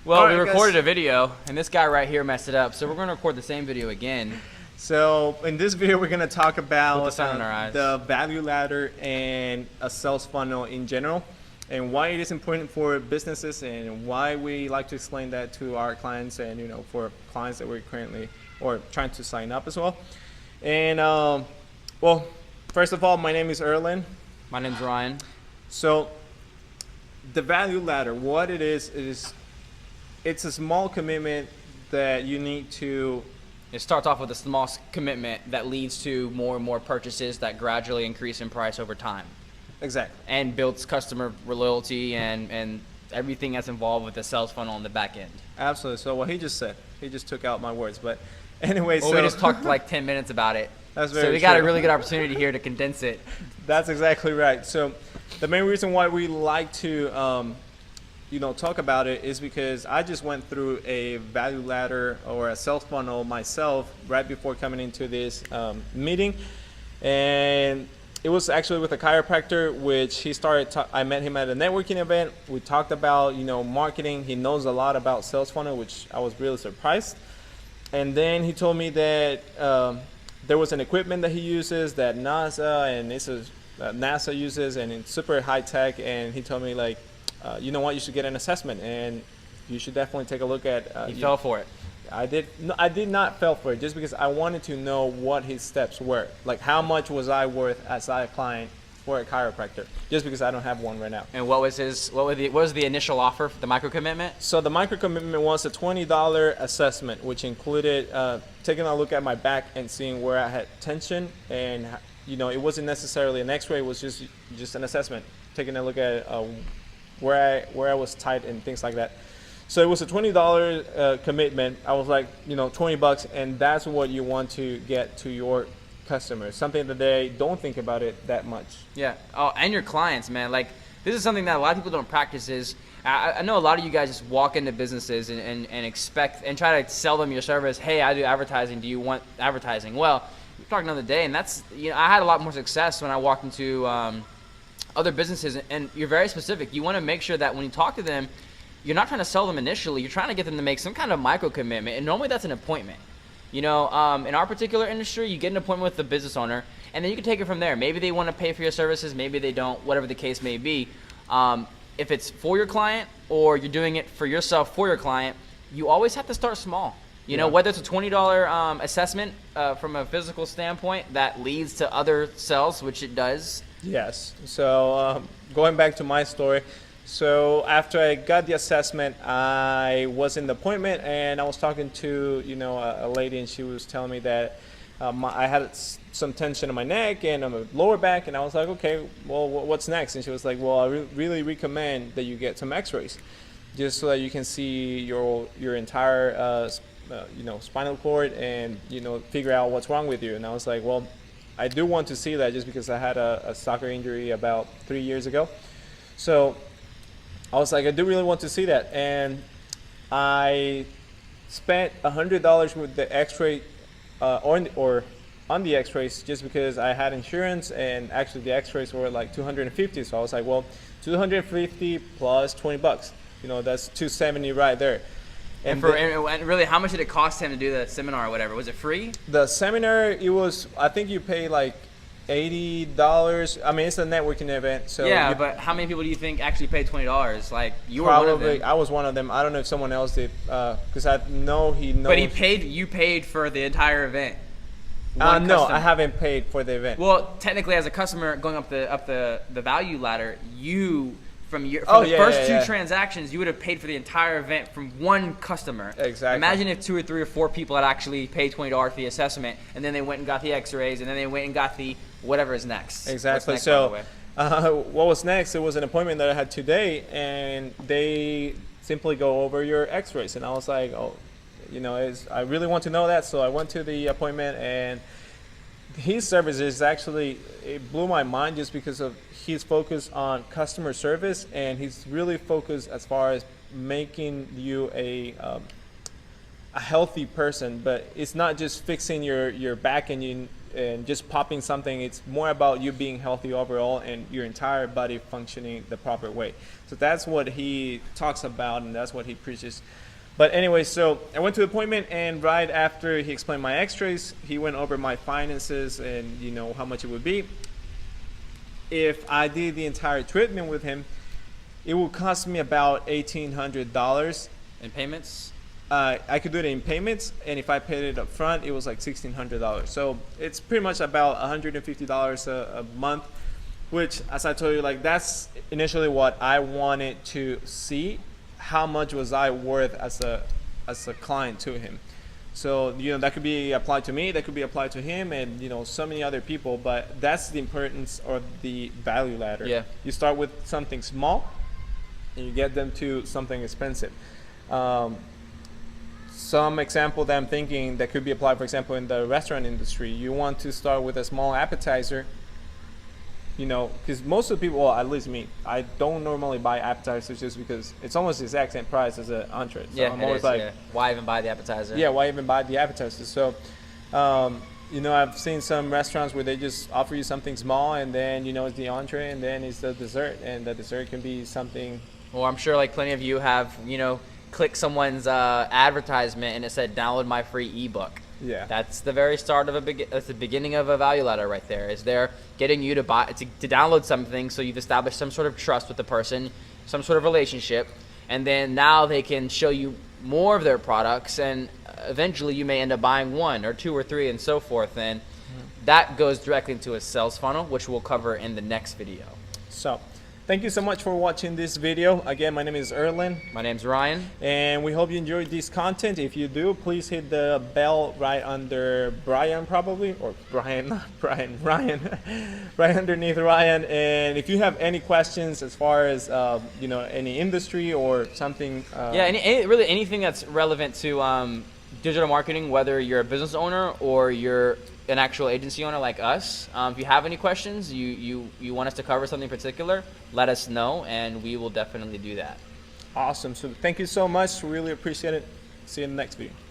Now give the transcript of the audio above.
Well, we recorded a video, and this guy right here messed it up, so we're going to record the same video again. So in this video, we're going to talk about the value ladder and a sales funnel in general, and why it is important for businesses, and why we like to explain that to our clients, and for clients that we're currently or trying to sign up as well. And well, first of all, my name is Erlen. My name's Ryan. So the value ladder, what it is it's a small commitment that you need to. It starts off with a small commitment that leads to more and more purchases that gradually increase in price over time. Exactly. And builds customer loyalty and everything that's involved with the sales funnel on the back end. Absolutely. So what he just said, he just took out my words. But anyway, well, we just talked like 10 minutes about it. That's very So we got a really good opportunity here to condense it. That's exactly right. So the main reason why we like to talk about it is because I just went through a value ladder or a sales funnel myself right before coming into this meeting, and it was actually with a chiropractor, which he started. I met him at a networking event. We talked about marketing. He knows a lot about sales funnel, which I was really surprised. And then he told me that there was an equipment that he uses that NASA uses, and it's super high tech. And he told me like, you know what, you should get an assessment, and you should definitely take a look at. You fell for it. I did not fall for it, just because I wanted to know what his steps were. Like, how much was I worth as a client for a chiropractor? Just because I don't have one right now. And what was the initial offer for the micro commitment? So the micro commitment was a $20 assessment, which included taking a look at my back and seeing where I had tension, and it wasn't necessarily an X-ray. It was just an assessment, taking a look at where I was tight and things like that. So it was a $20 commitment. I was like, $20, and that's what you want to get to your customers. Something that they don't think about it that much. Yeah. Oh, and your clients, man. Like, this is something that a lot of people don't practice. I know a lot of you guys just walk into businesses and expect and try to sell them your service. Hey, I do advertising. Do you want advertising? Well, we're talking another day, and that's I had a lot more success when I walked into other businesses, and you're very specific. You want to make sure that when you talk to them, you're not trying to sell them initially. You're trying to get them to make some kind of micro commitment, and normally that's an appointment. In our particular industry, you get an appointment with the business owner, and then you can take it from there. Maybe they want to pay for your services, maybe they don't, whatever the case may be. If it's for your client or you're doing it for yourself for your client, you always have to start small. Whether it's a $20 assessment from a physical standpoint that leads to other sales, which it does. Yes. So going back to my story, so after I got the assessment, I was in the appointment, and I was talking to a lady, and she was telling me that I had some tension in my neck and on my lower back, and I was like, okay, well, what's next? And she was like, well, I really recommend that you get some X-rays, just so that you can see your entire spinal cord and figure out what's wrong with you. And I was like, well, I do want to see that, just because I had a soccer injury about 3 years ago. So I was like, I do really want to see that. And I spent $100 with the X-ray or on the X-rays, just because I had insurance, and actually the X-rays were like $250. So I was like, well, $250 plus $20. That's $270 right there. And really, how much did it cost him to do the seminar or whatever? Was it free? The seminar, it was, I think you pay like $80. I mean, it's a networking event. So yeah, but how many people do you think actually paid $20? Like, you were probably one of them. I was one of them. I don't know if someone else did, because I know he knows. But you paid for the entire event. No, I haven't paid for the event. Well, technically, as a customer going up the value ladder, from the first two transactions, you would have paid for the entire event from one customer. Exactly. Imagine if 2 or 3 or 4 people had actually paid $20 for the assessment, and then they went and got the X-rays, and then they went and got the whatever is next. Exactly. Next, so what was next? It was an appointment that I had today, and they simply go over your X-rays, and I was like, oh, I really want to know that. So I went to the appointment, and his services actually, it blew my mind, just because of his focus on customer service, and he's really focused as far as making you a healthy person. But it's not just fixing your back and and just popping something. It's more about you being healthy overall and your entire body functioning the proper way. So that's what he talks about, and that's what he preaches. But anyway, so I went to the appointment, and right after he explained my x-rays, he went over my finances and, you know, how much it would be. If I did the entire treatment with him, it would cost me about $1,800. In payments? I could do it in payments, and if I paid it up front, it was like $1,600. So it's pretty much about $150 a month, which, as I told you, like, that's initially what I wanted to see. How much was I worth as a client to him? So, you know, that could be applied to me, that could be applied to him, and, you know, so many other people. But that's the importance of the value ladder. Yeah. You start with something small, and you get them to something expensive. Some example that I'm thinking that could be applied, for example, in the restaurant industry. You want to start with a small appetizer, you know, because most of the people, well, at least me, I don't normally buy appetizers just because it's almost the exact same price as an entree. So Yeah, I'm it always is, like, yeah. Why even buy the appetizer? yeah, why even buy the appetizers? So, you know, I've seen some restaurants where they just offer you something small, and then, you know, it's the entree, and then it's the dessert, and the dessert can be something. Well, I'm sure like plenty of you have, you know, clicked someone's advertisement and it said download my free ebook. Yeah. That's the very start of that's the beginning of a value ladder right there. Is they're getting you to buy to download something, so you've established some sort of trust with the person, some sort of relationship, and then now they can show you more of their products, and eventually you may end up buying one or two or three and so forth, and that goes directly into a sales funnel, which we'll cover in the next video. So, thank you so much for watching this video. Again, my name is Erlen, My name's Ryan. and we hope you enjoyed this content. If you do, please hit the bell right under Brian, probably, or Brian, not Brian, Ryan, right underneath Ryan. And if you have any questions as far as you know, any industry or something, Yeah, really anything that's relevant to digital marketing, whether you're a business owner or you're an actual agency owner like us. If you have any questions, you want us to cover something particular, let us know, and we will definitely do that. awesome. So thank you so much. Really appreciate it. See you in the next video.